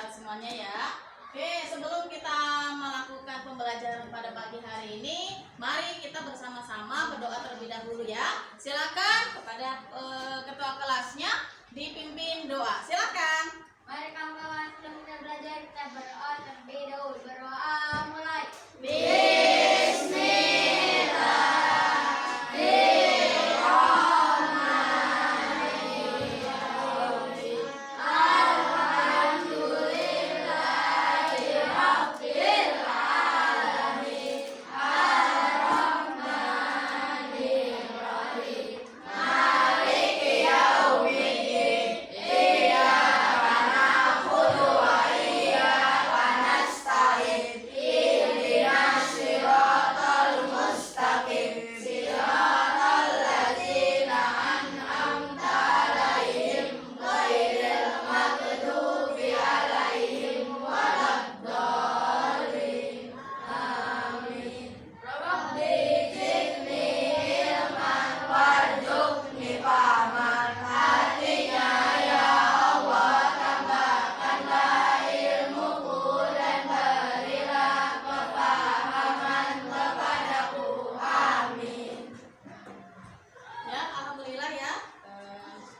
sehat semuanya ya. Oke, sebelum kita melakukan pembelajaran pada pagi hari ini, mari kita bersama-sama berdoa terlebih dahulu ya. Silakan kepada ketua kelasnya dipimpin doa. Silakan. Mari kawan-kawan, sebelum kita belajar kita berdoa terlebih dahulu. Berdoa mulai.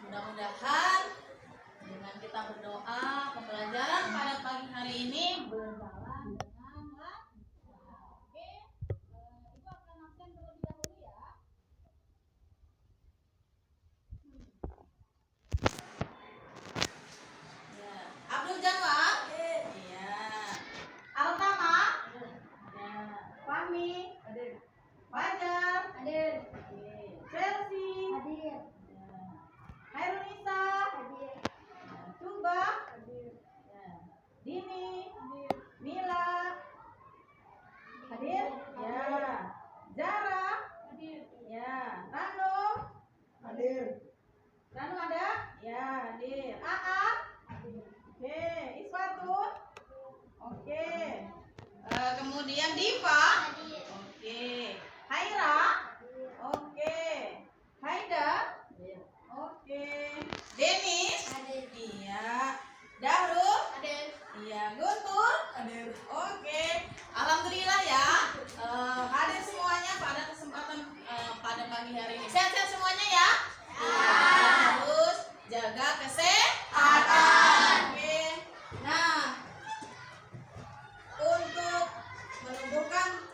Mudah-mudahan dengan kita berdoa pembelajaran pada pagi hari ini berjalan dengan lancar. Oke, Ibu akan absen terlebih dahulu ya. Abdul Jawa, iya. Altama, ya. Fahmi, hadir. Fajar, hadir. Chelsea, hadir. Hairunisa, hadir. Tuba, hadir. Dini, hadir. Mila, hadir. Ya. Zara, hadir. Ya. Rano, hadir. Rano ada? Ya, hadir. Aa, hadir. Oke. Iswatun, oke. Kemudian Diva, hadir. Oke. Haira, oke. Haida, oke. Denis, hadir. Iya. Dahrul, hadir. Iya. Guntur, hadir. Oke. Alhamdulillah ya. Hadir semuanya pada kesempatan pada pagi hari ini. Sehat-sehat semuanya ya. Terus jaga kesehatan. Oke. Nah, untuk menumbuhkan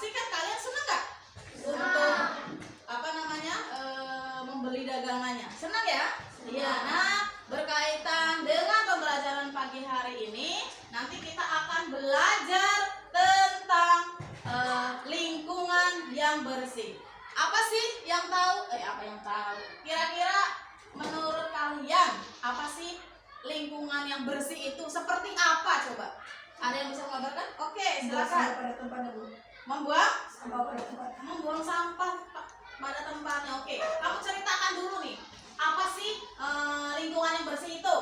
pasti kan kalian senang nggak untuk apa namanya membeli dagangannya? Senang ya? Iya. Nah, berkaitan dengan pembelajaran pagi hari ini, nanti kita akan belajar tentang lingkungan yang bersih. Apa sih yang tahu? Apa yang tahu? Kira-kira menurut kalian apa sih lingkungan yang bersih itu seperti apa coba? Ada yang bisa mengabarkan? Oke, silakan. Pada tempatnya, Bu. Membuang Sampah pada tempatnya. membuang sampah pada tempatnya. Oke, kamu ceritakan dulu nih. Apa sih lingkungan yang bersih itu?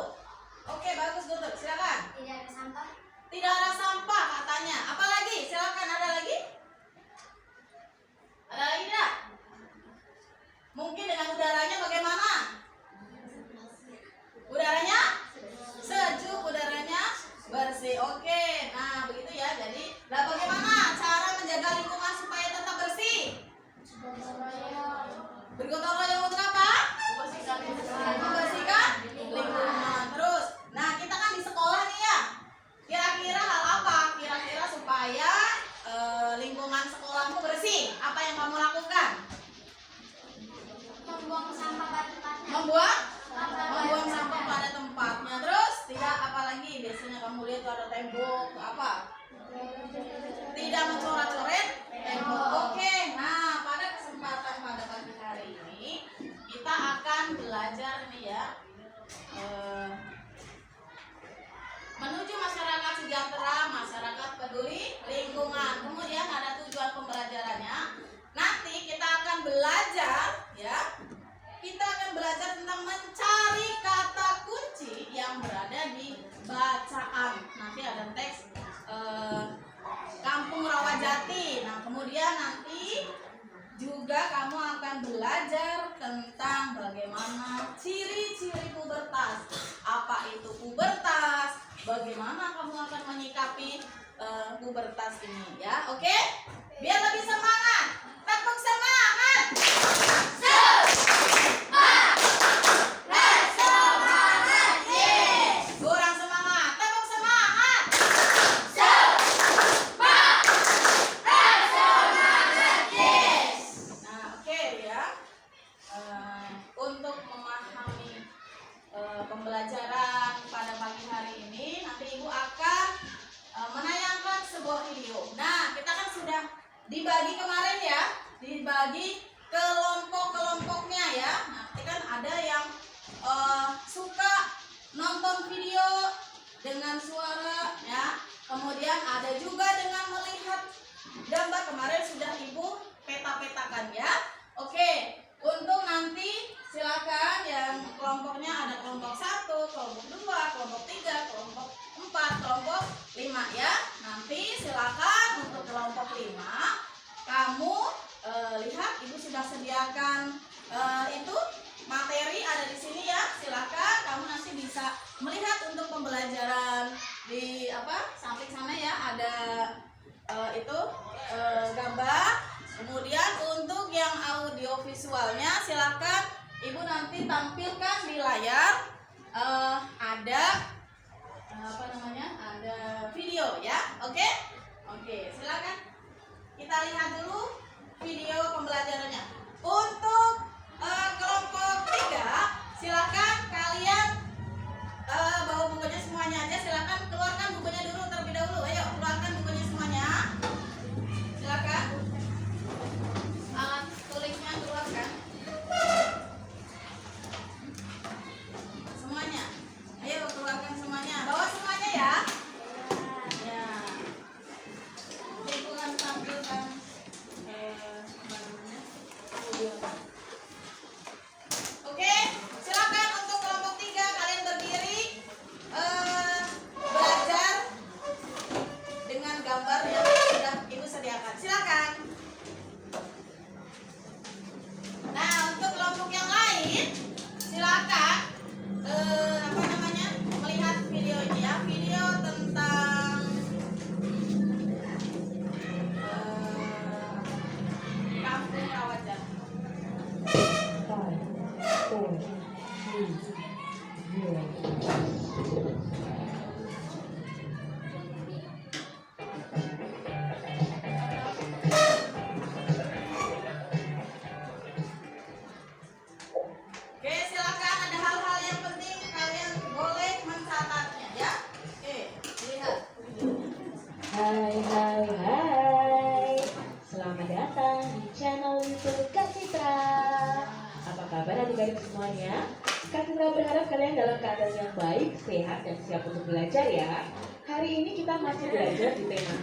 Oke, bagus Guntur. Silakan. Tidak ada sampah. Tidak ada sampah katanya. Apa lagi? Silakan, ada lagi? Ada lagi tidak? Mungkin dengan udaranya bagaimana? Udaranya sejuk, udaranya bersih. Oke, nah begitu ya. Jadi, nah bagaimana cara menjaga lingkungan supaya tetap bersih? Bergotong royong untuk apa? Membersihkan lingkungan. Terus, nah kita kan di sekolah nih ya. Kira-kira hal apa? Kira-kira supaya lingkungan sekolahmu bersih. Apa yang kamu lakukan? Membuang sampah pada tempatnya. Membuang sampah pada tempatnya. Terus tidak apalagi biasanya kamu lihat tuh ada tembok apa? Tidak mencoret-coret tembok. Oke, nah pada kesempatan pada pagi hari ini kita akan belajar nih ya menuju masyarakat sejahtera, masyarakat peduli lingkungan. Kemudian ada tujuan pembelajarannya. Nanti kita akan belajar ya. Kita akan belajar tentang mencari kata kunci yang berada di bacaan. Nanti ada teks Kampung Rawajati. Nah, kemudian nanti juga kamu akan belajar tentang bagaimana ciri-ciri pubertas. Apa itu pubertas? Bagaimana kamu akan menyikapi pubertas ini ya? Oke? Biar lebih semangat. Tepuk semangat. Kurang semangat. Tepuk semangat. Nah, oke ya. Untuk memahami pembelajaran pada pagi hari ini, nanti Ibu akan menayangkan sebuah video. Nah, kita kan sudah dibagi kemarin ya, dibagi kelompok-kelompoknya ya. Nanti kan ada yang suka nonton video dengan suara ya. Kemudian ada juga dengan melihat gambar. Kemarin sudah Ibu peta-petakan ya. Oke, untuk nanti silakan yang kelompoknya ada kelompok 1, kelompok 2, kelompok 3, kelompok 4, kelompok 5 ya. Nanti silakan untuk kelompok 5 kamu lihat Ibu sudah sediakan itu materi ada di sini ya. Silakan kamu nanti bisa melihat untuk pembelajaran di samping sana ya, ada itu gambar. Kemudian untuk yang audio visualnya silakan Ibu nanti tampilkan di layar ada ada video ya. Oke, silakan kita lihat dulu video pembelajarannya. Untuk kelompok 3 silakan kalian bawa bukunya semuanya aja. Silakan keluarkan bukunya dulu terlebih dahulu. Ayo keluarkan bukunya semuanya. Silakan. Alat tulisnya keluarkan. adik-adik semuanya. Kak Citra berharap kalian dalam keadaan yang baik, sehat, dan siap untuk belajar ya. Hari ini kita masih belajar di tema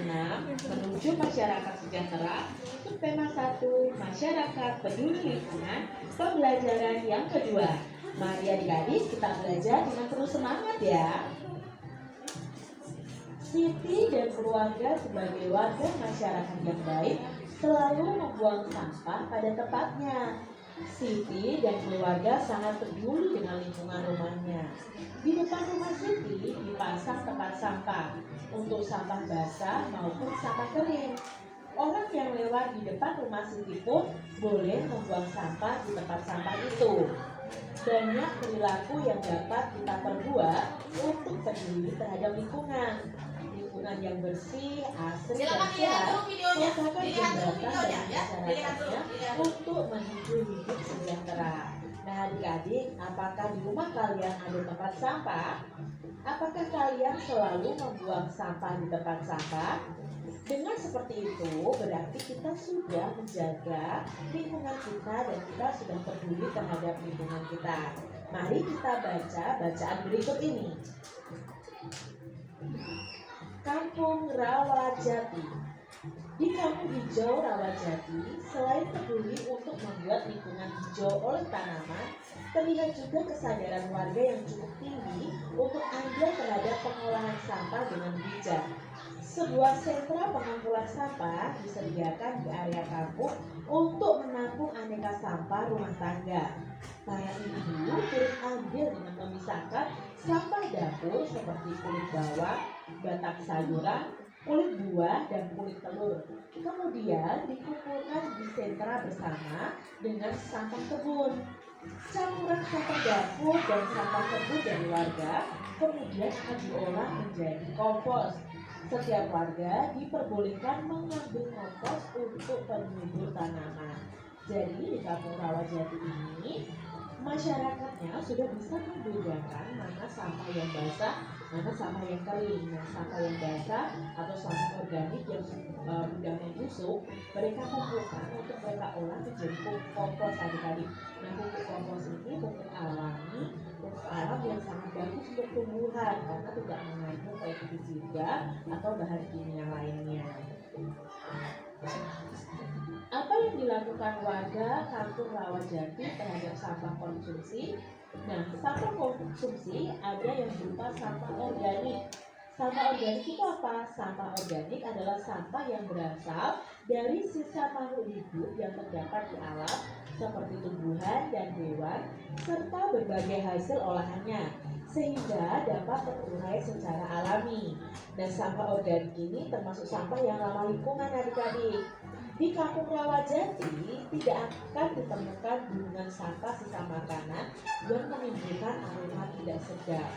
6, menuju masyarakat sejahtera. Untuk tema 1, masyarakat peduli lingkungan, pembelajaran yang kedua. Mari adik-adik kita belajar dengan terus semangat ya. Siti dan keluarga sebagai warga masyarakat yang baik selalu membuang sampah pada tempatnya. Siti dan keluarga sangat peduli dengan lingkungan rumahnya. Di depan rumah Siti dipasang tempat sampah untuk sampah basah maupun sampah kering. Orang yang lewat di depan rumah Siti pun boleh membuang sampah di tempat sampah itu. Banyak perilaku yang dapat kita perbuat untuk peduli terhadap lingkungan. Lingkungan yang bersih, asri, dan Silakan dilihat sehat dulu videonya. merupakan Dilihat dulu jembatan videonya bagi ya. Dilihat dulu. masyarakatnya Dilihat dulu. untuk menuju hidup sejahtera. Nah adik-adik, apakah di rumah kalian ada tempat sampah? Apakah kalian selalu membuang sampah di tempat sampah? Dengan seperti itu, berarti kita sudah menjaga lingkungan kita dan kita sudah peduli terhadap lingkungan kita. Mari kita baca bacaan berikut ini. Kampung Rawajati. Di Kampung Hijau Rawajati, selain peduli untuk membuat lingkungan hijau oleh tanaman, terlihat juga kesadaran warga yang cukup tinggi untuk andal terhadap pengolahan sampah dengan bijak. Sebuah sentra pengumpulan sampah disediakan di area kampung untuk menampung aneka sampah rumah tangga. Para ibu turut andil dengan memisahkan sampah dapur seperti kulit bawang, batang sayuran, kulit buah, dan kulit telur. Kemudian dikumpulkan di sentra bersama dengan sampah kebun. Campuran sampah dapur dan sampah kebun dari warga kemudian akan diolah menjadi kompos. Setiap warga diperbolehkan mengambil kompos untuk penyubur tanaman. Jadi di Kampung Rawajati ini masyarakatnya sudah bisa membedakan mana sampah yang basah, mana sampah yang kering. Nah, sampah yang basah atau sampah organik yang sudah membusuk, mereka kumpulkan untuk mereka olah menjadi kompos adik-adik. Nah, pupuk kompos ini pupuk alami, pupuk alam yang sangat bagus untuk tumbuhan karena tidak mengandung pestisida atau bahan kimia lainnya. Apa yang dilakukan warga Kampung Rawajati terhadap sampah konsumsi? Nah, sampah konsumsi ada yang berupa sampah organik. Sampah organik itu apa? Sampah organik adalah sampah yang berasal dari sisa makhluk hidup yang terdapat di alam seperti tumbuhan dan hewan serta berbagai hasil olahannya sehingga dapat terurai secara alami. Dan sampah organik ini termasuk sampah yang ramah lingkungan adik-adik. Di Kampung Rawajati tidak akan ditemukan gunungan sampah sisa makanan yang menimbulkan aroma tidak sedap.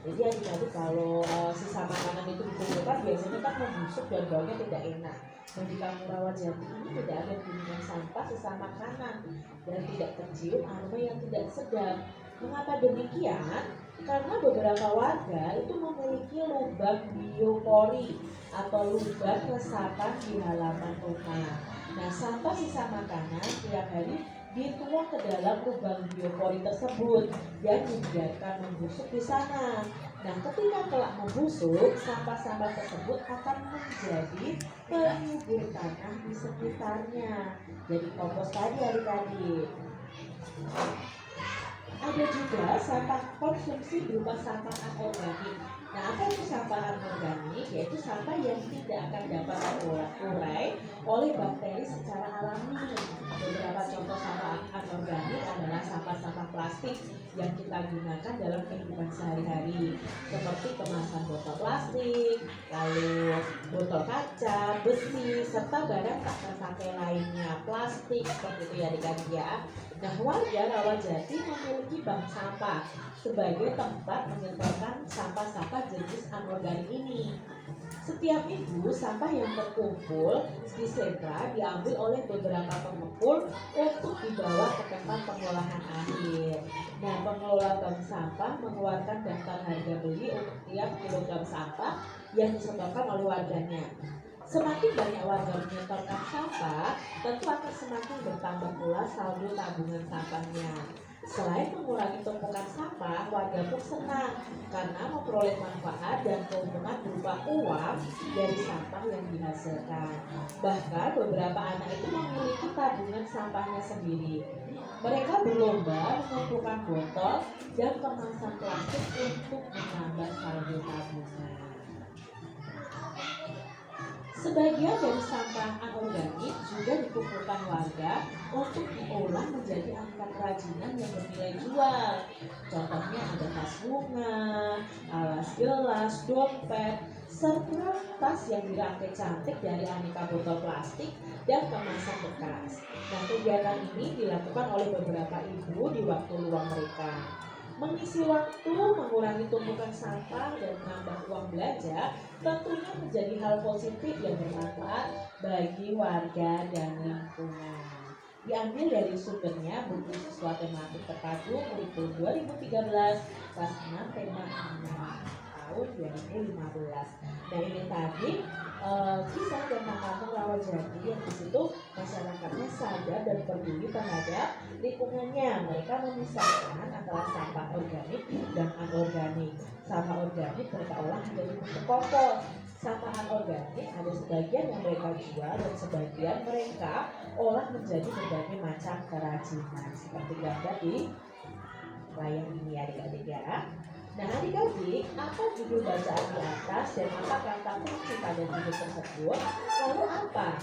Jadi adik-adik kalau sisa makanan itu dikumpulkan biasanya kan membusuk dan baunya tidak enak. Dan di Kampung Rawajati ini tidak ada gunungan sampah sisa makanan dan tidak tercium aroma yang tidak sedap. Mengapa demikian? Karena beberapa warga itu memiliki lubang biopori atau lubang resapan di halaman rumah. Nah, sampah sisa makanan tiap hari dituang ke dalam lubang biopori tersebut dan dibiarkan membusuk di sana. Nah, ketika telah membusuk, sampah-sampah tersebut akan menjadi penyubur tanah di sekitarnya. Jadi kompos tadi adik-adik. Ada juga sampah konsumsi berupa sampah anorganik. Nah, apa itu sampah anorganik? Yaitu sampah yang tidak akan dapat terurai oleh bakteri secara alami. Beberapa contoh sampah anorganik adalah sampah-sampah plastik yang kita gunakan dalam kehidupan sehari-hari, seperti kemasan botol plastik, lalu botol kaca, besi, serta barang tak terpakai lainnya, plastik seperti itu ya adik-adik ya. Nah, warga Rawajati memiliki bank sampah sebagai tempat menyetorkan sampah-sampah jenis anorganik ini. Setiap minggu sampah yang terkumpul di sentra diambil oleh beberapa pengepul untuk dibawa ke tempat pengolahan akhir. Nah, pengelola bank sampah mengeluarkan daftar harga beli untuk tiap kilogram sampah yang disetorkan oleh warganya. Semakin banyak warga menyetorkan sampah, tentu akan semakin bertambah pula saldo tabungan sampahnya. Selain mengurangi tumpukan sampah, warga pun senang karena memperoleh manfaat dan keuntungan berupa uang dari sampah yang dihasilkan. Bahkan beberapa anak itu memiliki tabungan sampahnya sendiri. Mereka berlomba mengumpulkan botol dan kemasan plastik untuk menambah saldo tabungan. Sebagian dari sampah anorganik juga dikumpulkan warga untuk diolah menjadi aneka kerajinan yang bernilai jual. Contohnya ada tas bunga, alas gelas, dompet, serta tas yang dirangkai cantik dari aneka botol plastik dan kemasan bekas. Nah, kegiatan ini dilakukan oleh beberapa ibu di waktu luang mereka. Mengisi waktu, mengurangi tumpukan sampah, dan menambah uang belanja tentunya menjadi hal positif yang bermanfaat bagi warga dan lingkungan. Diambil dari sumbernya buku siswa tematik terpadu kurikulum 2013 kelas 6 tema 6 tahun 2015. Nah, ini tadi kisah tentang kampung Rawajati yang di situ masyarakatnya sadar dan peduli terhadap lingkungannya. Mereka memisahkan antara sampah organik dan anorganik. Sampah organik mereka olah menjadi pupuk kompos. Sampah anorganik ada sebagian yang mereka jual dan sebagian mereka olah menjadi berbagai macam kerajinan seperti gambar di layar ini adik-adik ya. Nah, adik-adik, apa judul bacaan di atas dan apa kata kunci pada judul tersebut? Lalu apa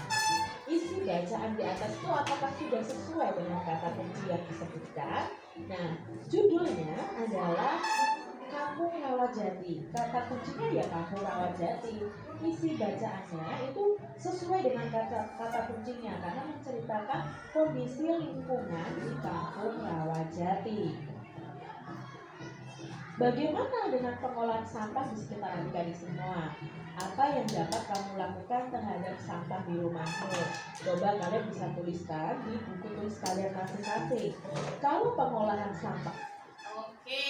isi bacaan di atas itu apakah sudah sesuai dengan kata kunci yang disebutkan? Nah, judulnya adalah Kampung Rawajati. Kata kuncinya ya Kampung Rawajati. Isi bacaannya itu sesuai dengan kata kuncinya karena menceritakan kondisi lingkungan di Kampung Rawajati. Bagaimana dengan pengolahan sampah di sekitar adik-adik semua? Apa yang dapat kamu lakukan terhadap sampah di rumahmu? Coba kalian bisa tuliskan di buku tulis kalian masing-masing. Kalau pengolahan sampah. Oke,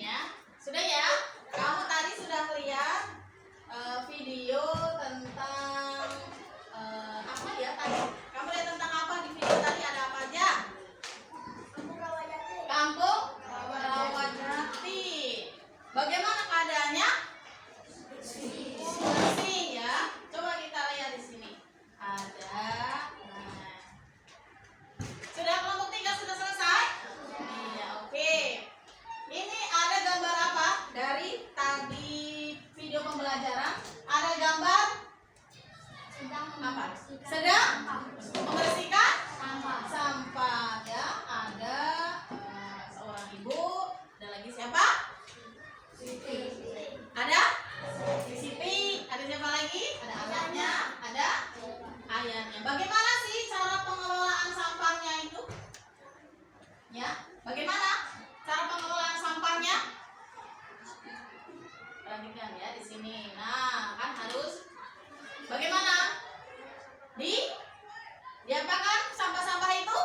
ya. Sudah ya? Kamu tadi sudah lihat video tentang apa ya tadi? Kamu lihat tentang apa di video tadi? Ada apa aja? Kampung Rawajati. Bagaimana keadaannya? Bersih ya. Coba kita lihat di sini. Ada. Nah. Sudah kelompok 3 sudah selesai? Iya, oke. Ini ada gambar apa? Dari tadi video pembelajaran ada gambar apa? Sedang membersihkan sampah ya. Ada seorang ibu. Ada lagi siapa? Ada Siti. Ada siapa lagi? Ada anaknya. Ada ayahnya. Bagaimana sih cara pengelolaan sampahnya itu? Ya, bagaimana cara pengelolaan sampahnya? Perhatikan ya di sini. Nah, kan harus bagaimana? Diapakan sampah-sampah itu?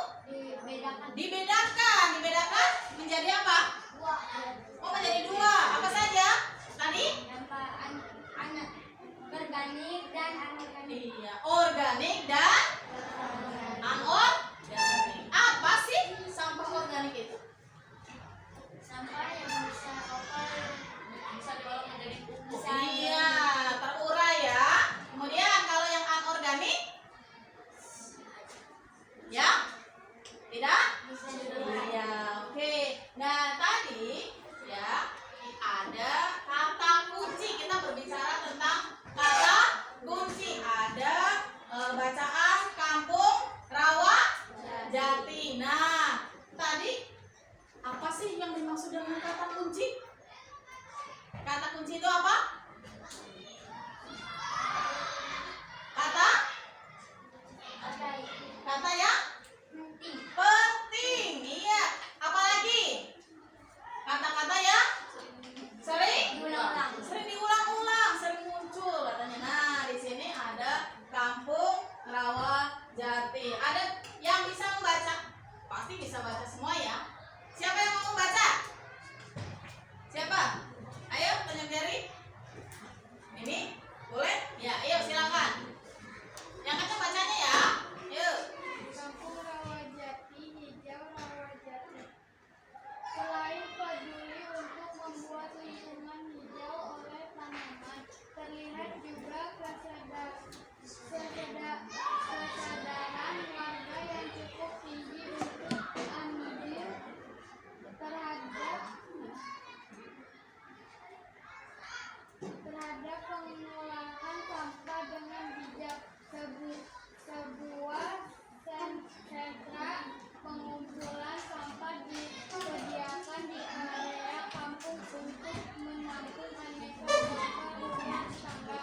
sebuah sentra pengumpulan sampah disediakan di area kampung untuk menampung aneka sampah rumah tangga.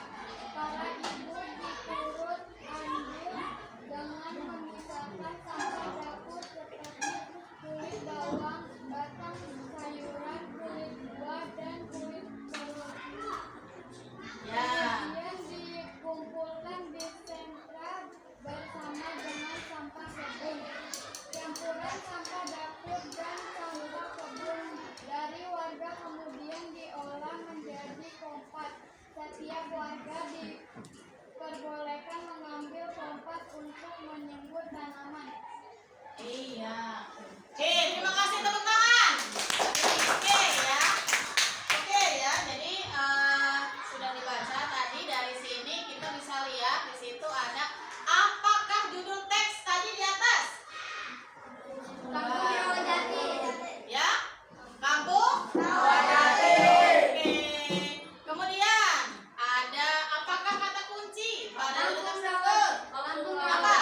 Para ibu diturut andil dengan memisahkan sampah dapur seperti kulit bawang, batang sayuran, kulit buah, dan kulit telur. Ya. Kemudian dikumpulkan di sentra bersama dengan sampah kebun. Campuran sampah dapur dan sampah kebun dari warga kemudian diolah menjadi kompost. Setiap warga diperbolehkan mengambil kompost untuk menyembur tanaman. Iya. Oke, terima kasih tepuk tangan. Oke ya. Oke ya. Jadi sudah dibaca tadi, dari sini kita bisa lihat di situ ada apakah judul teks tadi di atas? Kampung Rawajati. Ya. Kampung Rawajati. Oke. Kemudian ada apakah kata kunci pada judul teks tersebut? Apa?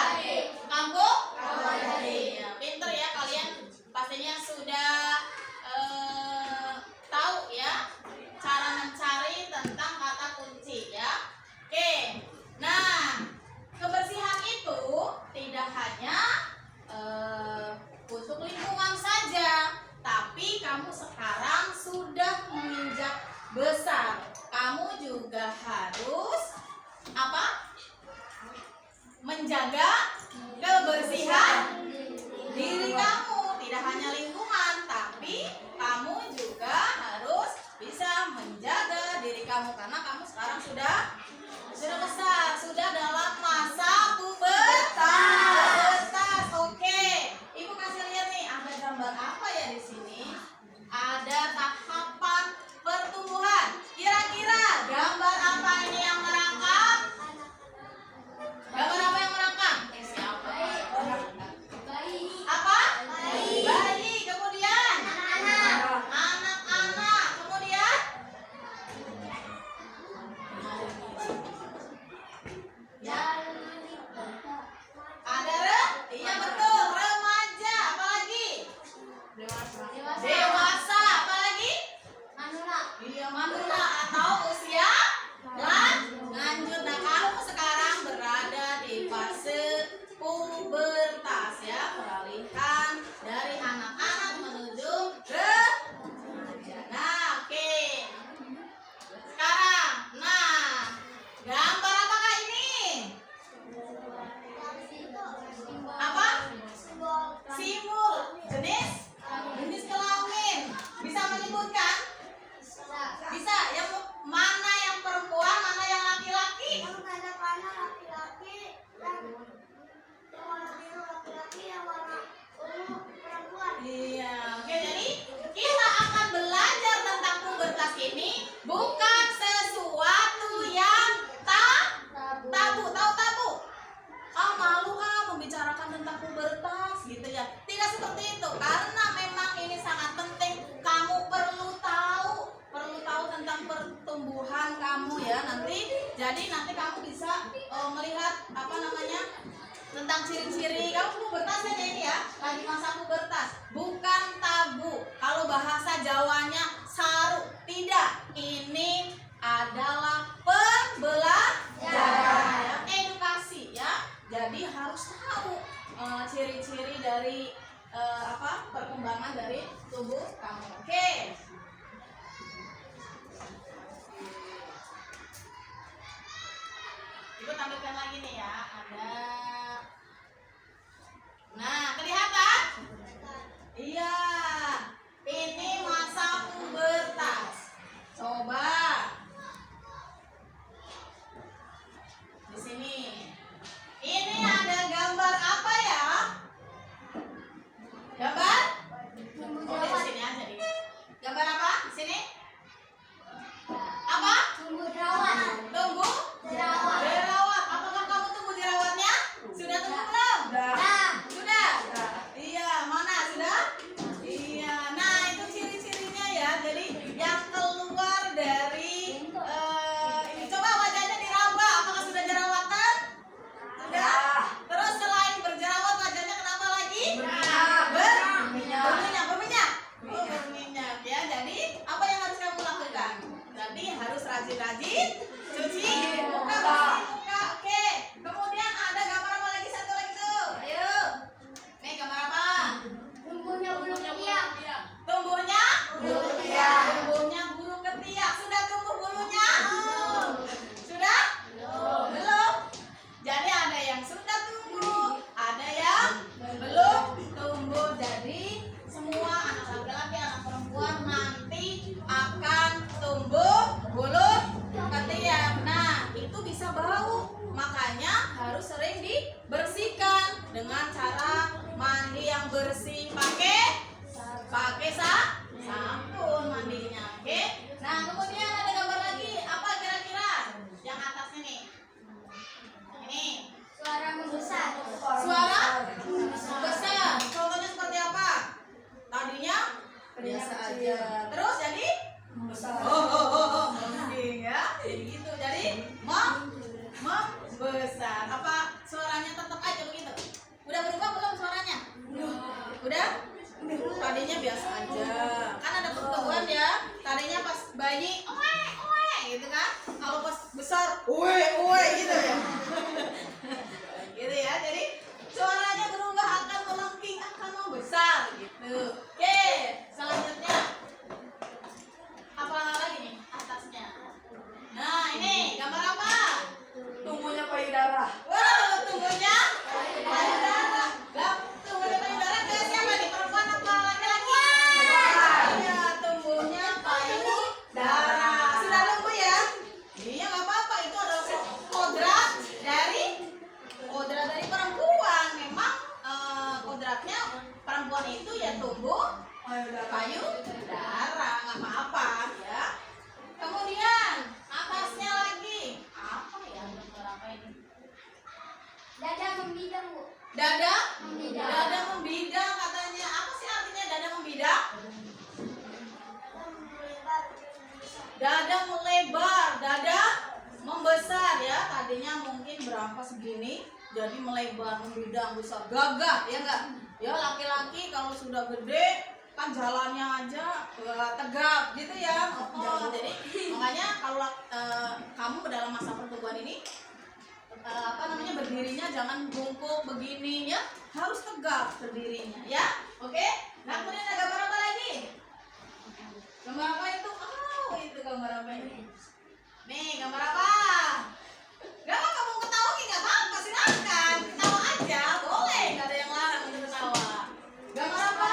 Kampung Rawajati. Ya, pinter ya kalian. Pastinya sudah tahu ya cara mencari tentang kata kunci ya. Oke. Nah, kebersihan itu tidak hanya untuk lingkungan saja, tapi kamu sekarang sudah menginjak besar. Kamu juga harus apa? Menjaga kebersihan diri kamu. Tidak hanya lingkungan, tapi kamu juga harus bisa menjaga diri kamu karena kamu sekarang sudah besar, sudah dalam masa pubertas. Oke, Ibu kasih lihat nih, ada gambar apa ya di sini? Ada tahapan pertumbuhan. Kira-kira gambar apa ini yang merangkap? Gambar apa yang merangkap? Siapa? Apa? Bayi. Kemudian anak-anak. Kemudian ya, ada iya betul, remaja. Apalagi? Dewasa. Apalagi? Iya, manula atau usia lanjut. Nah, kamu sekarang berada di fase pubertas ya, peralihan dari anak-anak menuju remaja. Nah, oke. Sekarang, gambar apakah ini? Apa? Simbol jenis kelamin. Bisa menyebutkan? Bisa. Yang mana yang perempuan, mana yang laki-laki? Ada panah laki-laki, yang warna biru laki-laki, yang warna ungu perempuan. Iya. Oke, jadi kita akan belajar tentang pubertas ini bukan sesuatu yang tabu. Tahu tabu? Malu membicarakan tentang pubertas gitu ya. Tidak seperti itu, karena memang ini sangat penting. Kamu perlu tahu tentang pertumbuhan kamu ya nanti. Jadi nanti kamu bisa melihat tentang ciri-ciri kamu pubertas aja ini ya, lagi masa pubertas, bukan tabu. Kalau bahasa Jawanya saru, tidak. Ini adalah pembelajaran ya, edukasi ya. Jadi harus tahu ciri-ciri dari perkembangan dari tubuh kamu. Oke. Ibu tampilkan lagi nih ya, ada. Nah, kelihatan? Iya. Ini masa pubertas. Coba di sini. Ini ada gambar apa ya? Gambar? Oh, di sini aja nih. Gambar apa? Di sini? Apa? Tumbuh jerawat. Tumbuh jerawat. Apakah kamu tumbuh jerawatnya? rajin-rajin cuci muka, bersih muka. Oke. Kemudian ada gambar apa lagi? Satu lagi tuh. Ayo. Nih gambar apa? Tumbuhnya bulu ketiak. Tumbuhnya bulu ketiak. Tumbuhnya bulu ketiak. Sudah tumbuh bulunya? Sudah? Belum. Jadi ada yang sudah tumbuh, ada yang belum tumbuh. Jadi semua anak laki-laki, anak perempuan nanti akan tumbuh bulu ketiak. Nah, itu bisa bau. Makanya harus sering dibersihkan dengan cara mandi yang bersih pakai sabun mandinya. Oke. Nah, kemudian ada gambar lagi. Apa kira-kira? Yang atasnya nih. Ini. Suara membesar. Suara besar. Contohnya seperti apa? Tadinya biasa aja. Terus jadi membesar. Mending ya. Jadi gitu. Jadi membesar. Apa suaranya tetap aja begitu? Udah berubah belum suaranya? Udah? Tadinya biasa aja. Kan ada pertumbuhan ya. Tadinya pas bayi, oe gitu kan. Kalau pas besar, oe gitu ya. Gitu ya. Jadi suaranya berubah, akan melengking, akan membesar gitu. Oke, selanjutnya apa lagi nih atasnya? Nah, ini gambar apa? Tumbuhnya payudara. Wow, tumbuhnya payudara. Tumbuhnya payudara ke siapa nih? Perempuan apa laki-laki? Iya, tumbuhnya payudara. Sudah tumbuh ya? Iya, nggak apa-apa. Itu adalah kodrat dari perempuan. Memang kodratnya perempuan itu ya tumbuh payudara, nggak apa-apa ya. Kemudian atasnya lagi apa ya? Gambar apa ini? Dada membidang, Bu. Dada Membidang. dada membidang katanya. Apa sih artinya dada membidang? Dada melebar, dada membesar ya. Tadinya mungkin berapa segini, jadi melebar, membidang, besar, gagah ya enggak? Ya laki-laki kalau sudah gede kan jalannya aja tegap gitu ya. Jadi makanya kalau kamu dalam masa pertumbuhan ini berdirinya jangan bungkuk begini ya, harus tegap berdirinya ya. Oke. Nah, kemudian ada gambar apa lagi? Gambar apa itu? Oh, itu gambar apa ini? Nih, gambar apa? Gak apa kamu ketawa nggak apa-apa, silakan ketawa aja, boleh, nggak ada yang larang untuk ketawa. Gambar apa?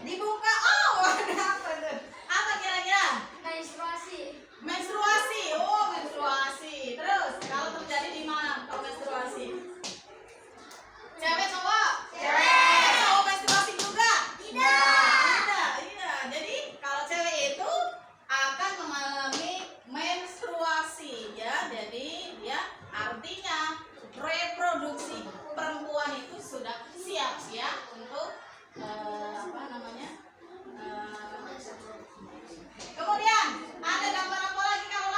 Dibuka. Oh, ada apa tuh? Apa kira-kira? Menstruasi. Menstruasi. Oh, menstruasi. Terus kalau terjadi di mana kalau menstruasi? Cewek cowok? Cewek. Cowok menstruasi juga? Tidak. Iya. Jadi kalau cewek itu akan mengalami menstruasi ya. Jadi ya artinya reproduksi perempuan itu sudah siap ya untuk kemudian ada gambar apa lagi kalau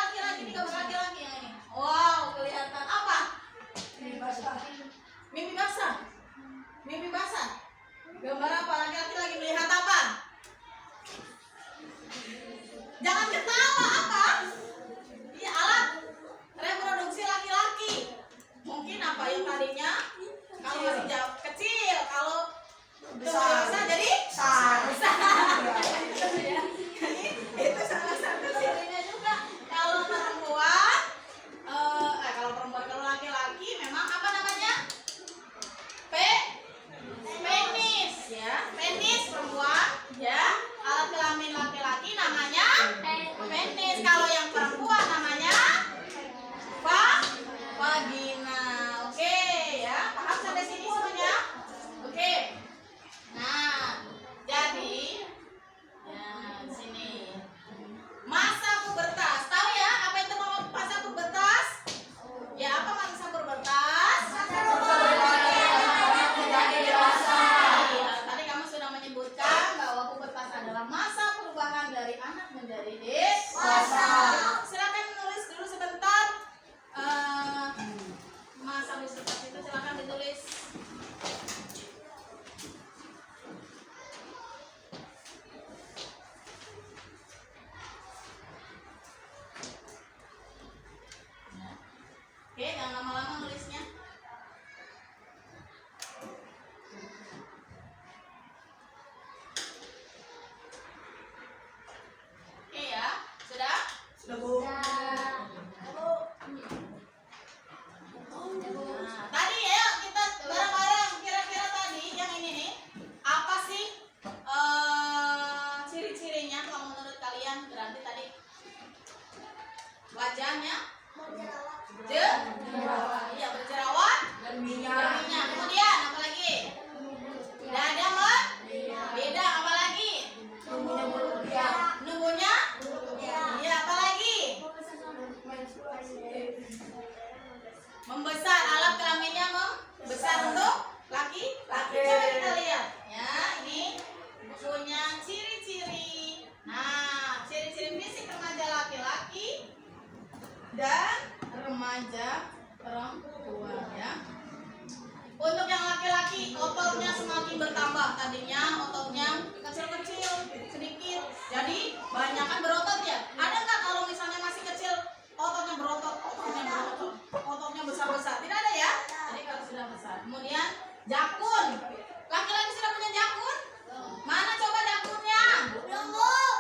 dan remaja perempuan ya. Untuk yang laki-laki ototnya semakin bertambah, tadinya ototnya kecil-kecil sedikit, jadi banyak kan berotot ya. Ada nggak kalau misalnya masih kecil ototnya berotot, ototnya besar-besar? Tidak ada ya. Jadi kalau sudah besar, kemudian jakun, laki-laki sudah punya jakun? Mana coba jakunnya?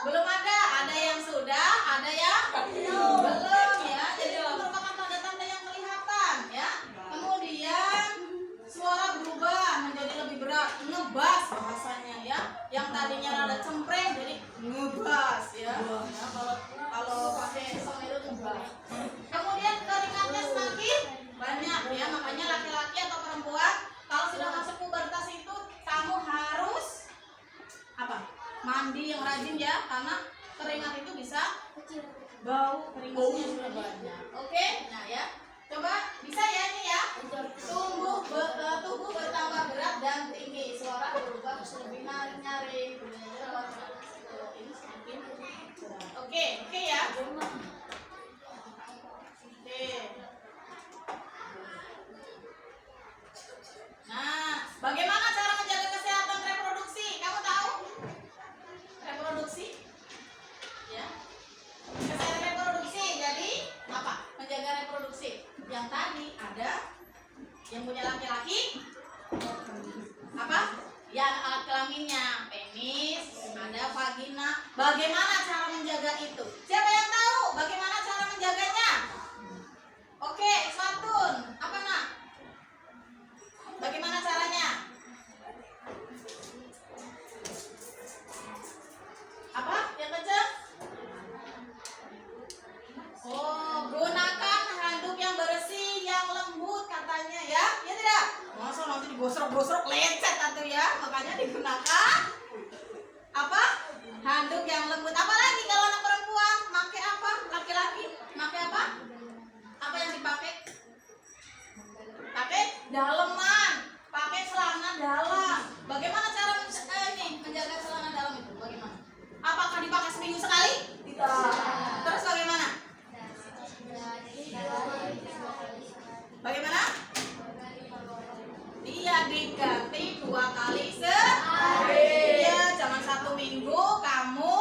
Belum ada. Ada yang sudah, ada yang belum ya. Jadi itu merupakan tanda-tanda yang kelihatan ya. Kemudian suara berubah menjadi lebih berat, ngebas bahasanya ya. Yang tadinya rada cempreng jadi ngebas ya. Ya, kalau pakai sound itu ngebas. Kemudian keringatnya semakin banyak ya. Makanya laki-laki atau perempuan kalau sudah masuk pubertas itu kamu harus apa? Mandi yang rajin ya, karena keringat itu bisa bau keringatnya sudah banyak. Oke, nah ya, coba bisa ya ini ya. Tubuh bertambah berat dan tinggi, suara berubah lebih nyaring. Ini semakin berat. Oke ya. Oke. Nah, bagaimana cara menjaga kesehatan reproduksi? Kamu tahu? Reproduksi? Ya. Kesehatan reproduksi. Jadi apa? Menjaga reproduksi. Yang tadi ada yang punya laki-laki apa? Ya, alat kelaminnya, penis, ada vagina. Bagaimana cara menjaga itu? Siapa yang tahu bagaimana cara menjaganya? Oke, Iswatun. Apa nak? Bagaimana caranya? Apa? Yang kenceng? Oh, gunakan handuk yang bersih, yang lembut katanya ya. Ya tidak? Masa nanti digosrok-gosrok lecet atau ya? Makanya digunakan apa? Handuk yang lembut. Apalagi kalau anak perempuan pakai apa? Laki-laki pakai apa? Apa yang dipakai? Pakai daleman, pakai celana dalam. Bagaimana cara menjaga celana dalam itu? Bagaimana? Apakah dipakai seminggu sekali? Tidak. Terus bagaimana? Bagaimana? Dia diganti 2 kali sehari. Iya, jangan 1 minggu kamu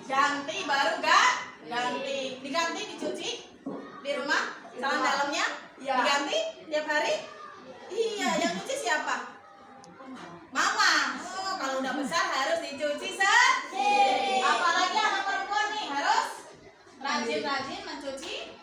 ganti baru ganti. Diganti, dicuci di rumah celana dalamnya. Diganti tiap hari. Iya, yang cuci siapa? Mama. Oh, kalau udah besar harus dicuci sendiri. Apalagi anak perempuan nih harus rajin-rajin mencuci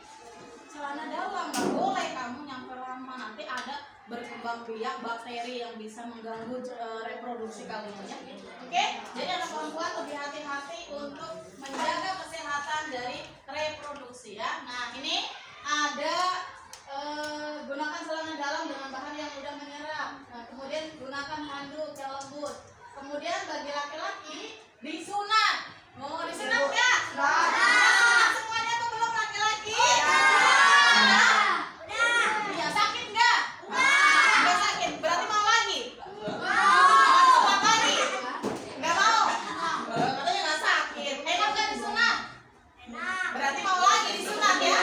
celana dalam. Nggak boleh kamu nyamper lama, nanti ada berkembang biak bakteri yang bisa mengganggu reproduksi kalian ya. Oke, jadi anak perempuan lebih hati-hati untuk menjaga kesehatan dari reproduksi ya. Nah, ini ada gunakan celana dalam dengan bahan yang mudah menyerap. Nah, kemudian gunakan handuk yang lembut. Kemudian bagi laki-laki disunat. Mau disunat nggak? Disunat semuanya atau belum laki-laki? Udah. Iya, sakit nggak? Nggak sakit. Berarti mau lagi? Mau disunat lagi? Nggak mau? Katanya nggak sakit. Enak nggak disunat? Berarti mau lagi disunat ya?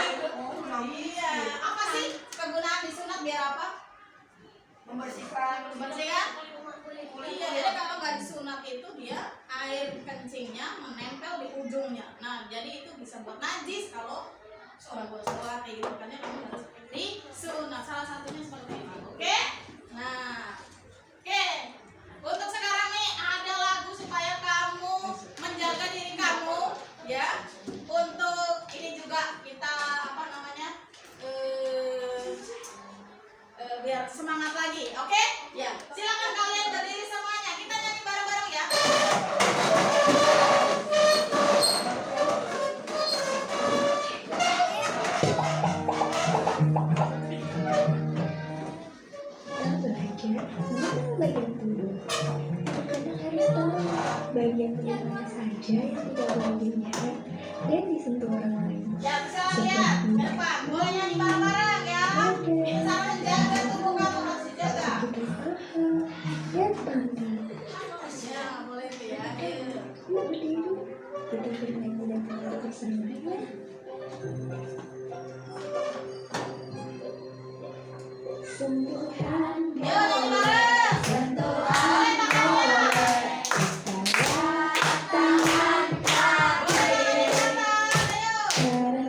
Iya. Apa sih kegunaan disunat biar apa? Membersihkan. Iya, jadi kalau nggak disunat itu dia air kencingnya menempel di ujungnya. Nah, jadi itu bisa buat najis kalau seorang buat sholat kayak gitu. Makanya kamu harus disunat. Salah satunya seperti itu. Oke? Nah, oke. Untuk sekarang nih ada lagu supaya kamu menjaga diri kamu, ya. Untuk ini juga kita apa namanya? Biar semangat lagi, oke? Ya, silakan kalian berdiri semuanya. Kita nyanyi bareng-bareng ya. Bagian tubuh. Terkadang harus tahu bagian tubuh mana saja yang tidak boleh dilihat dan disentuh orang lain. Ya, bisa lihat ke depan. Boleh nyanyi bareng-bareng ya. Ini cara menjaga tubuh kamu harus dijaga. Seperti paha dan tangan. Ya, boleh ya. Yuk berdiri, kita bermain dan tinggal bersamanya. Sentuhan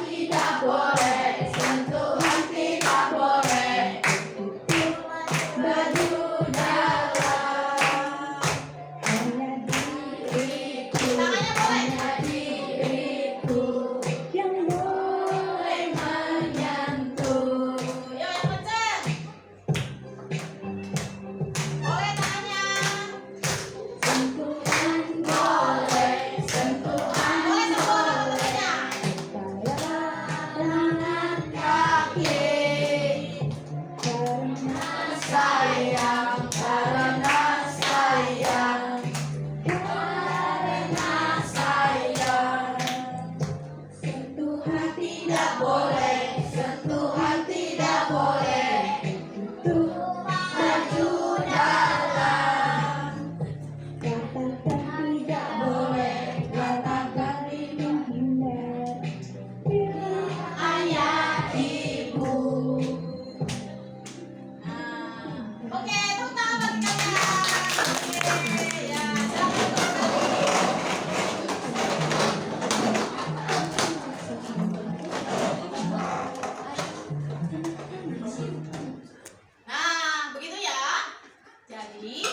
tidak boleh, sentuhan tidak boleh. Baju dalam hanya diriku, hanya diriku yang boleh menyentuh. Yuk yang kenceng. Boleh tangannya. Sentuhan boleh, sentuhan Boleh sentuh tangannya. tangan kaki. Karena sayang, sentuhan tidak boleh, sentuhan tidak boleh. Itu baju dalam, katakan tidak boleh, katakan menghindar. Ayah ibu. Nah, oke, tepuk tangan bagi kalian. Oke, ya, nah, begitu ya. Jadi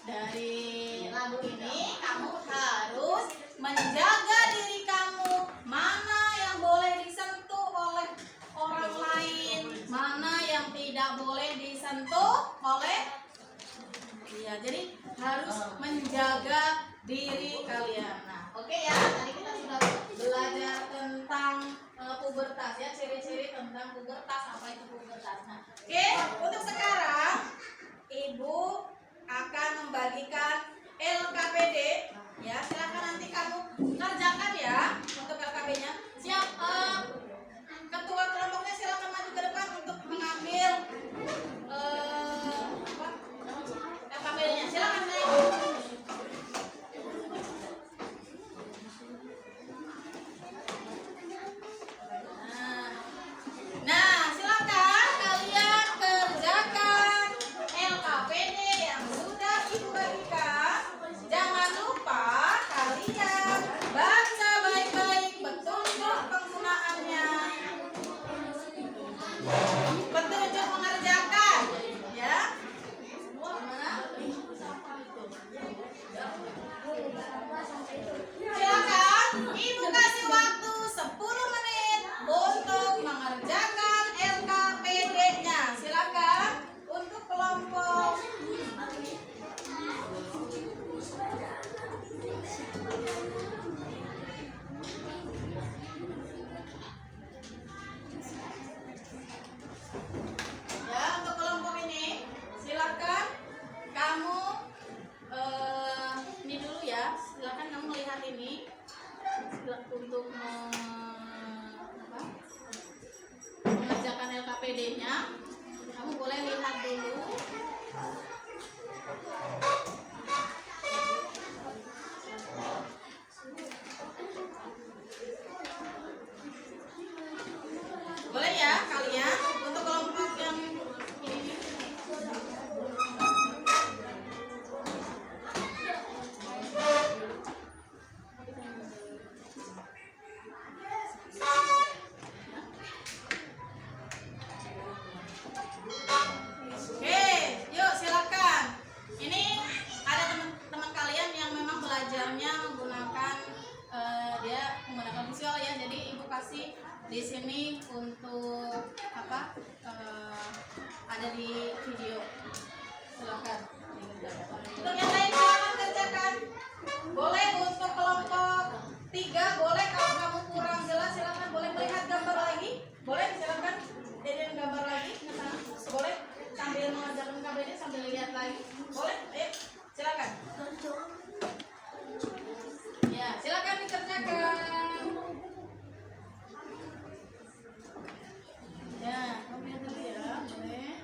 dari lagu ini kamu harus menjaga diri kamu, mana yang boleh disentuh oleh orang lain, mana yang tidak boleh disentuh oleh. Iya, jadi harus menjaga diri kalian. Nah, oke ya. Tadi kita sudah belajar tentang pubertas ya, ciri-ciri tentang pubertas, apa itu pubertas. Nah, oke, untuk sekarang Ibu akan membagikan LKPD ya. Silakan nanti kamu kerjakan ya untuk LKP-nya. Siap? Ketua kelompoknya silakan maju ke depan untuk mengambil LKP-nya. Silakan naik. Nah, silakan kalian kerjakan LKPD yang sudah Ibu bagikan. Jangan lupa kalian baca baik-baik petunjuk penggunaannya. Petunjuk mengerjakan, ya. Gimana? Silakan, Ibu kasih waktu 10 menit untuk mengerjakan LKPD-nya. Silakan untuk kelompok. Ya, untuk kelompok ini silakan kamu ini dulu ya. Silakan kamu melihat ini untuk mengerjakan LKPD-nya. Kamu boleh lihat dulu. Boleh ya kalian untuk kelompok yang ini. Oke, yuk silakan. Ini ada teman-teman kalian yang memang belajarnya menggunakan dia menggunakan visual ya. Jadi Ibu kasih di sini untuk apa? Ada di video. Silakan. Untuk yang lain silakan kerjakan. Boleh untuk kelompok 3 boleh, kalau kamu kurang jelas silakan boleh melihat gambar lagi. Boleh silakan jadiin gambar lagi ke sana. Boleh sambil mengajarkan KBD sambil lihat lagi. Boleh? Ayo silakan. Ya, silakan dikerjakan. Ya, kamu lihat dulu ya. Boleh.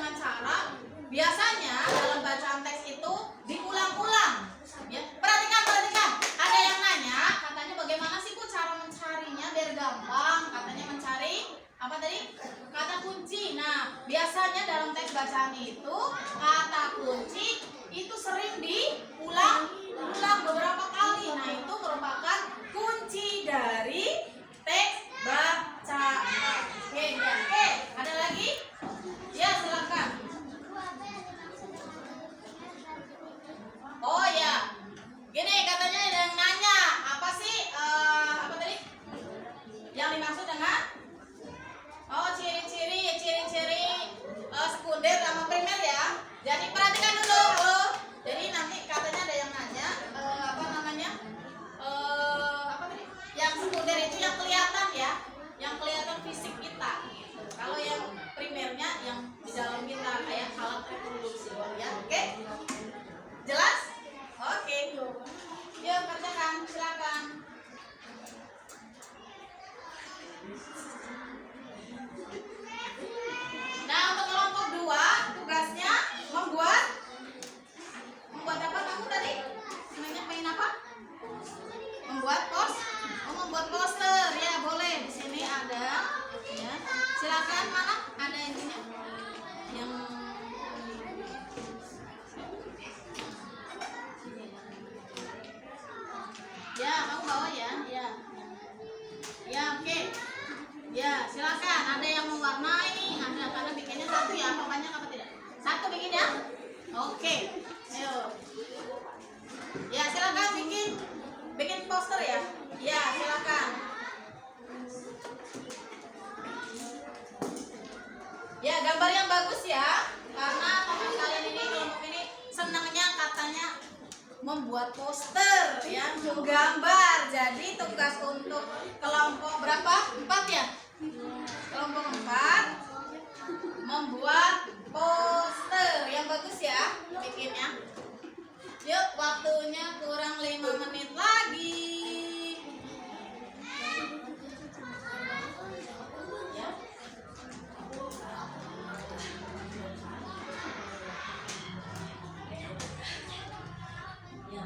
dengan cara biasanya dalam bacaan teks itu diulang-ulang. Ya, perhatikan. Ada yang nanya, katanya bagaimana sih Bu cara mencarinya biar gampang? Katanya mencari apa tadi? Kata kunci. Nah, biasanya dalam teks bacaan itu kata kunci itu sering diulang beberapa kali. Nah, itu merupakan kunci dari teks bacaan. Oke, ada lagi? Ya, silakan. Oh ya, gini katanya ada yang nanya apa sih apa tadi yang dimaksud dengan ciri-ciri sekunder sama primer ya. Jadi perhatikan dulu, halo. Jadi nanti katanya ada yang nanya apa namanya apa tadi? Yang sekunder itu yang kelihatan ya, yang kelihatan fisik kita. Gitu. Kalau yang primernya yang di dalam kita kayak alat reproduksi ya, oke? Jelas? Oke. Yuk kerjakan, silakan. Nah, untuk kelompok 2 tugasnya membuat apa kamu tadi? Namanya pengen apa? Membuat poster. Ya, boleh. Di sini ada ya. Silakan, mana? Ada ininya. Yang ya, kamu bawa ya. Ya, oke. Ya, silakan. Ada yang mewarnai, ada karena bikinnya satu ya, apa banyak apa tidak? Satu bikin ya. Oke. Ayo. Ya, silakan bikin poster ya. Ya, silakan. Ya, gambar yang bagus ya. Karena kalian ini kelompok ini senangnya katanya membuat poster ya, menggambar. Jadi tugas untuk kelompok berapa? 4 ya? Kelompok 4 membuat poster yang bagus ya bikinnya. Yuk, waktunya kurang 5 menit lagi. Ya. Ya.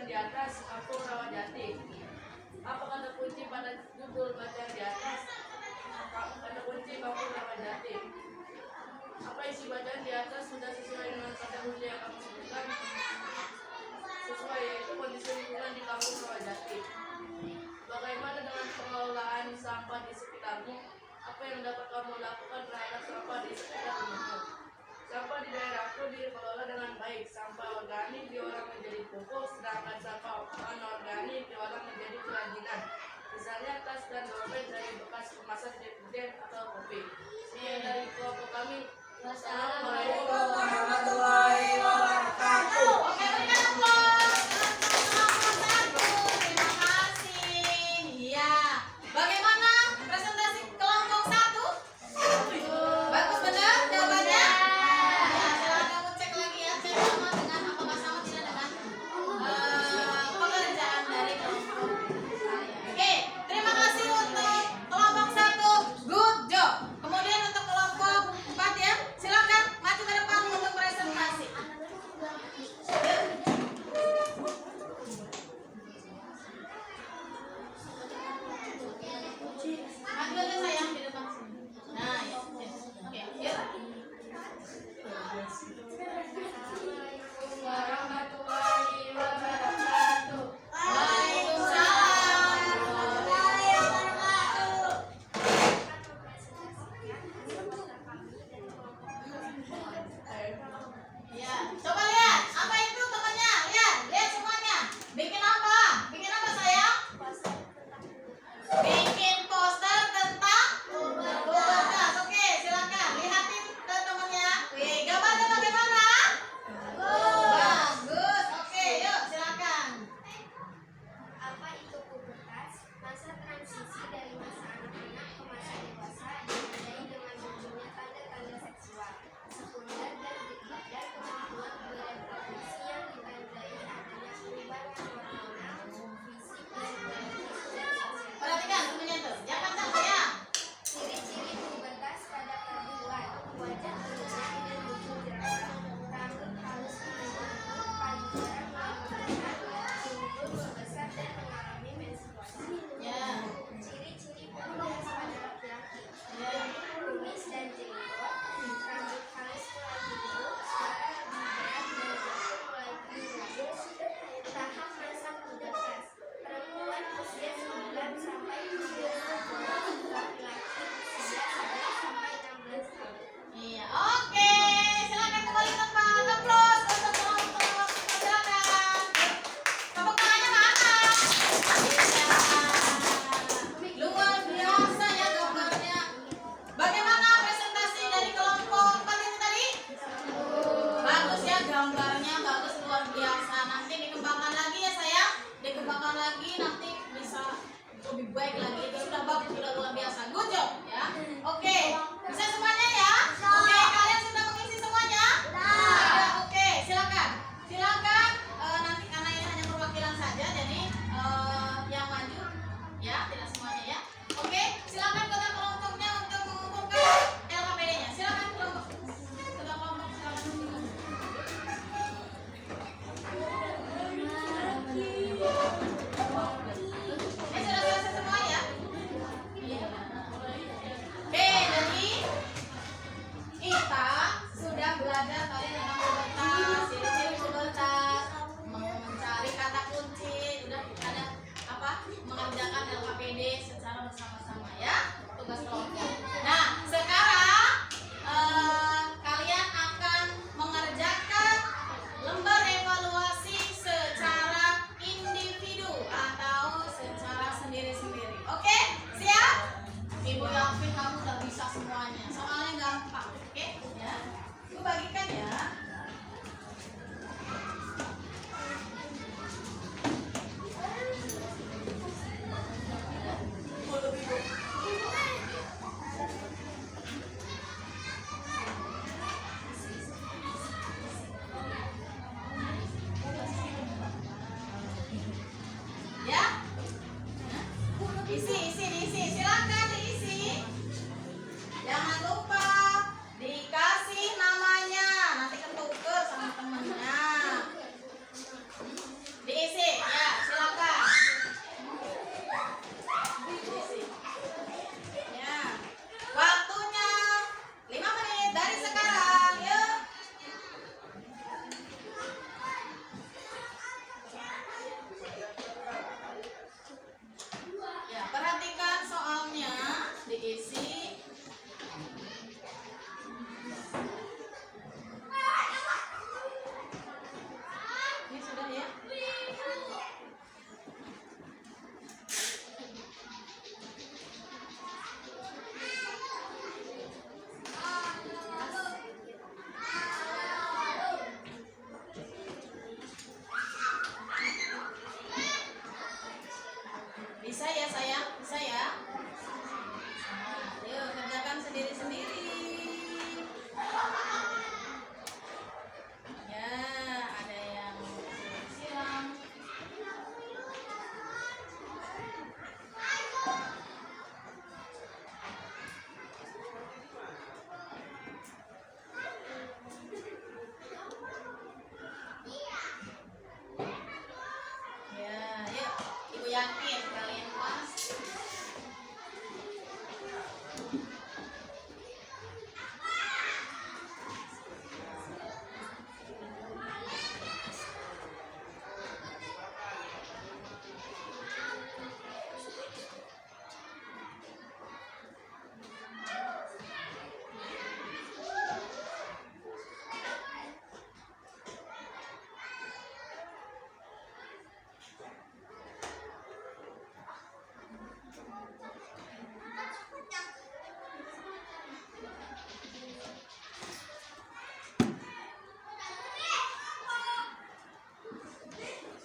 di atas, Kampung Rawajati. Apa kata kunci pada judul bacaan di atas? Kata kunci Kampung Rawajati. Apa isi bacaan di atas sudah sesuai dengan kata kunci yang kamu sebutkan? Sesuai, yaitu kondisi lingkungan di Kampung Rawajati. Bagaimana dengan pengelolaan sampah di sekitarmu? Apa yang dapat kamu lakukan terhadap sampah di sekitar rumahmu? Sampah di daerahku dikelola dengan baik. Sampah organik diolah menjadi pupuk, sedangkan sampah anorganik diolah menjadi kerajinan. Misalnya tas dan dompet dari bekas kemasan deterjen atau kopi. Sekian dari kelompok kami. Wassalamualaikum warahmatullahi wabarakatuh. Oke, berikan aplaus. Kelompok satu. Terima kasih. Ya. Bagaimana presentasi kelompok satu? Bagus benar jawabannya? Ya, silakan kamu cek lagi ya, cek sama dengan apakah sama tidak dengan pengerjaan dari kelompok saya. Oke, terima kasih untuk kelompok satu. Good job. Kemudian untuk kelompok 4 ya, silakan maju ke depan untuk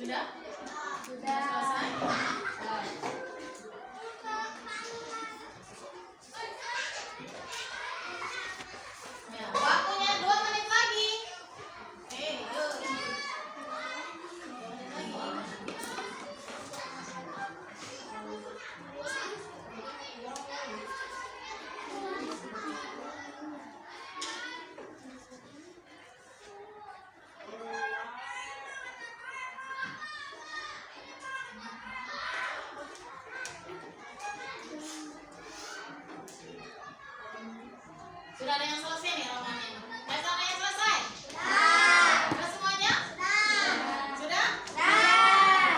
Sudah? Sudah selesai? Ya, waktunya 2 menit lagi. Yuk. 2 menit lagi. Sudah ada yang selesai nih romannya? Ada yang selesai? Sudah semuanya? Sudah?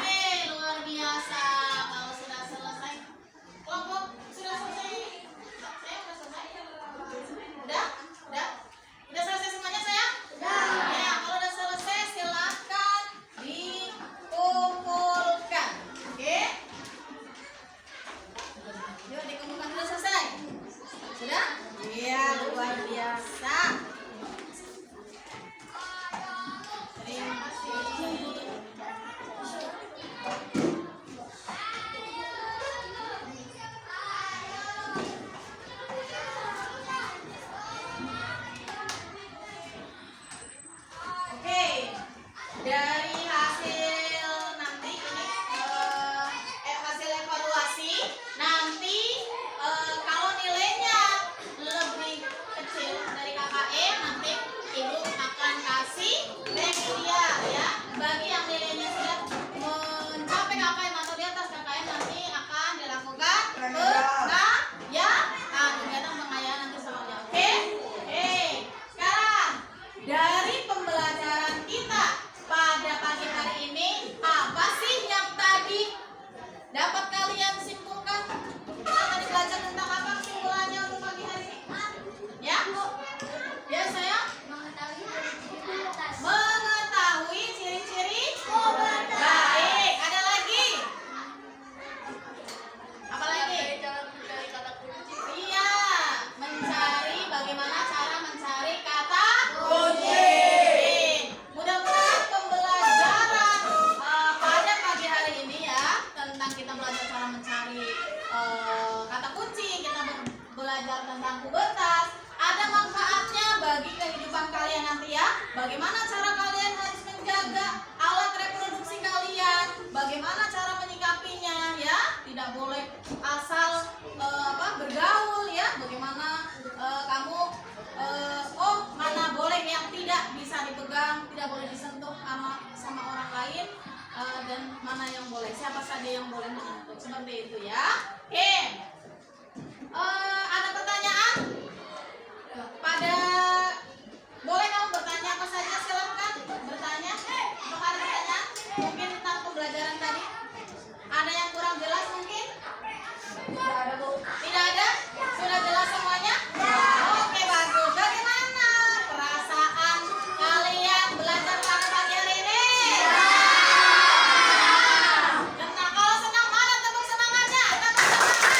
Oke, luar biasa. Kalau sudah selesai, kelompok sudah selesai. Saya sudah selesai. Udah? Udah selesai semuanya sayang? Ya, kalau udah selesai silakan dikumpulkan. Oke? Yuk dikumpulkan, sudah selesai? Sudah? Iya, luar biasa. Terima kasih. Oke, dari hasil nanti ini hasil evaluasi nanti kalau nilainya lebih kecil dari KKM nanti ibu akan kasih media ya. Bagi yang nilainya sudah mencapai KKM atau di atas KKM nanti akan dilakukan kegiatan pengayaan nanti soalnya. Oke? Sekarang dari pembelajaran kita pada pagi hari ini apa sih yang tadi dapat kalian simpulkan? Kita tadi belajar tentang apa kesimpulannya untuk pagi hari ini? Ya? Ya saya mengetahui ciri-ciri baik. Ada lagi? Apa lagi? Jangan mencari kata kunci. Iya, mencari bagaimana cara mencari kata kunci. Mudah-mudahan pembelajaran pada pagi hari ini ya tentang kita belajar cara mencari kata kunci, kita belajar tentang pubertas, ada manfaatnya bagi kehidupan kalian nanti ya. Bagaimana cara kalian harus menjaga alat reproduksi kalian, bagaimana cara menyikapinya ya. Tidak boleh asal bergaul ya. Bagaimana kamu mana boleh yang tidak bisa dipegang, tidak boleh disentuh sama orang lain, dan mana yang boleh, siapa saja yang boleh menyentuh, seperti itu ya. Oke, ada pertanyaan? Boleh kamu bertanya apa saja, silakan bertanya. Apakah ada pertanyaan? Mungkin tentang pembelajaran tadi ada yang kurang jelas mungkin? Tidak ada, Bu. Tidak ada? Sudah jelas semuanya? Oke, bagus. Bagaimana perasaan kalian belajar pada pagi hari ini? Senang. Kalau senang, mana tepuk semangatnya? Tepuk semangat.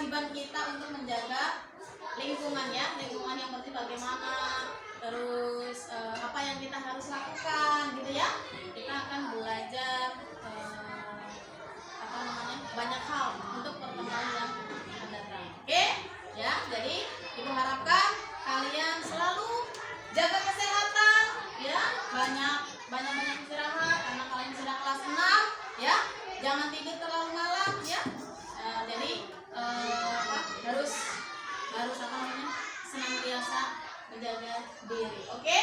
kewajiban kita untuk menjaga lingkungan ya, lingkungan yang penting bagaimana, terus apa yang kita harus lakukan gitu ya. Kita akan belajar banyak hal untuk pertemuan yang akan datang. Oke ya, jadi ibu harapkan kalian selalu jaga kesehatan ya, banyak istirahat karena kalian sudah kelas 6 ya, jangan tidur terlalu malam ya. Jadi harus senantiasa menjaga diri. Oke?